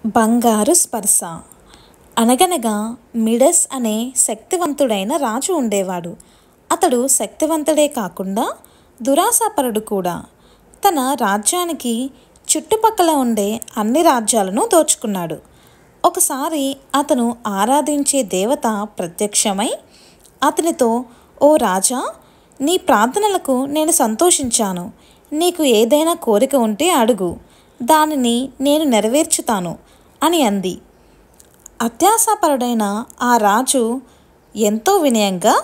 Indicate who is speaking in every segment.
Speaker 1: బంగారు స్పర్శ. అనగనగా మిడస్ అనే శక్తివంతుడైన రాజు ఉండేవాడు. అతడు శక్తివంతుడే కాకుండా దురాశాపరుడు కూడా. తన రాజ్యానికి చుట్టుపక్కల ఉండే అన్ని రాజ్యాలను దోచుకున్నాడు. ఒకసారి అతను ఆరాధించే దేవత ప్రత్యక్షమై అతనితో, "ఓ రాజా, నీ ప్రార్థనలకు నేను సంతోషించాను. నీకు ఏదైనా కోరిక ఉంటే అడుగు, దానిని నేను నెరవేర్చుతాను" అని అంది. అత్యాశాపరుడైన ఆ రాజు ఎంతో వినయంగా,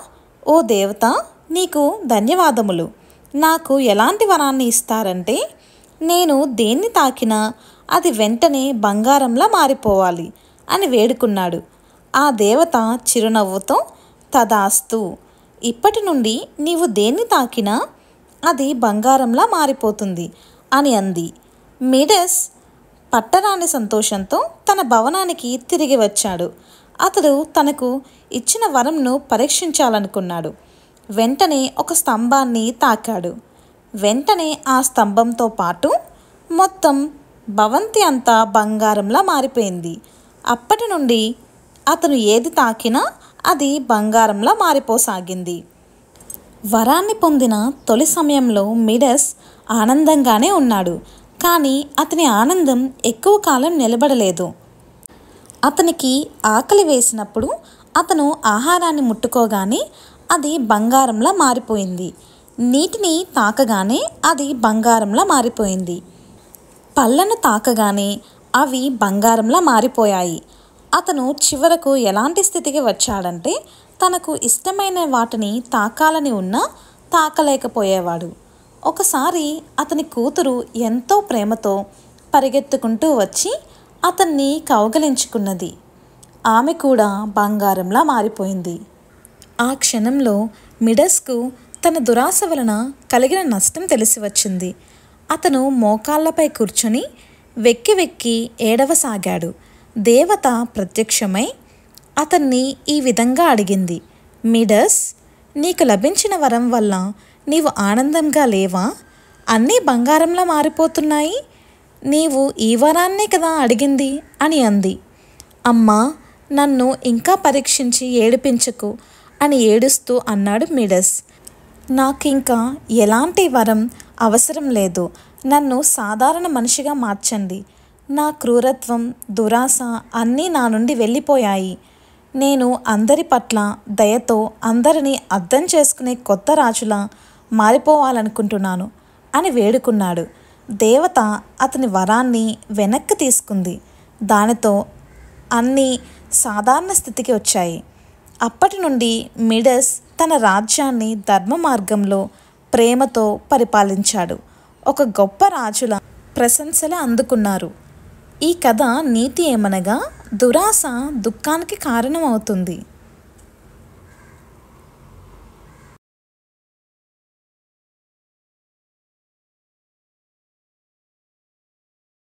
Speaker 1: "ఓ దేవత, నీకు ధన్యవాదములు. నాకు ఎలాంటి వరాన్ని ఇస్తారంటే, నేను దేన్ని తాకినా అది వెంటనే బంగారంలా మారిపోవాలి" అని వేడుకున్నాడు. ఆ దేవత చిరునవ్వుతో, "తదాస్తు, ఇప్పటి నుండి నీవు దేన్ని తాకినా అది బంగారంలా మారిపోతుంది" అని అంది. మిడస్ పట్టరాని సంతోషంతో తన భవనానికి తిరిగి వచ్చాడు. అతడు తనకు ఇచ్చిన వరంను పరీక్షించాలనుకున్నాడు. వెంటనే ఒక స్తంభాన్ని తాకాడు. వెంటనే ఆ స్తంభంతో పాటు మొత్తం భవంతి అంతా బంగారంలా మారిపోయింది. అప్పటి నుండి అతను ఏది తాకినా అది బంగారంలా మారిపోసాగింది. వరాన్ని పొందిన తొలి సమయంలో మిడస్ ఆనందంగానే ఉన్నాడు. కానీ అతని ఆనందం ఎక్కువ కాలం నిలబడలేదు. అతనికి ఆకలి వేసినప్పుడు అతను ఆహారాన్ని ముట్టుకోగానే అది బంగారంలా మారిపోయింది. నీటిని తాకగానే అది బంగారంలా మారిపోయింది. పళ్ళను తాకగానే అవి బంగారంలా మారిపోయాయి. అతను చివరకు ఎలాంటి స్థితికి వచ్చాడంటే, తనకు ఇష్టమైన వాటిని తాకాలని ఉన్నా తాకలేకపోయేవాడు. ఒకసారి అతని కూతురు ఎంతో ప్రేమతో పరిగెత్తుకుంటూ వచ్చి అతన్ని కౌగలించుకున్నది. ఆమె కూడా బంగారంలా మారిపోయింది. ఆ క్షణంలో మిడస్కు తన దురాశ వలన కలిగిన నష్టం తెలిసి వచ్చింది. అతను మోకాళ్ళపై కూర్చొని వెక్కి వెక్కి ఏడవసాగాడు. దేవత ప్రత్యక్షమై అతన్ని ఈ విధంగా అడిగింది, "మిడస్, నీకు లభించిన వరం వల్ల నీవు ఆనందంగా లేవా? అన్నీ బంగారంలా మారిపోతున్నాయి. నీవు ఈ వరాన్నే కదా అడిగింది" అని అంది. "అమ్మా, నన్ను ఇంకా పరీక్షించి ఏడిపించకు" అని ఏడుస్తూ అన్నాడు మిడస్. "నాకింకా ఎలాంటి వరం అవసరం లేదు. నన్ను సాధారణ మనిషిగా మార్చండి. నా క్రూరత్వం, దురాశ అన్నీ నా నుండి వెళ్ళిపోయాయి. నేను అందరి పట్ల దయతో అందరినీ అర్థం చేసుకునే కొత్త రాజులా మారిపోవాలనుకుంటున్నాను" అని వేడుకున్నాడు. దేవత అతని వరాన్ని వెనక్కి తీసుకుంది. దానితో అన్నీ సాధారణ స్థితికి వచ్చాయి. అప్పటి నుండి మిడస్ తన రాజ్యాన్ని ధర్మ మార్గంలో ప్రేమతో పరిపాలించాడు. ఒక గొప్ప రాజుల ప్రశంసలు అందుకున్నారు. ఈ కథ నీతి ఏమనగా, దురాశ దుఃఖానికి కారణం అవుతుంది.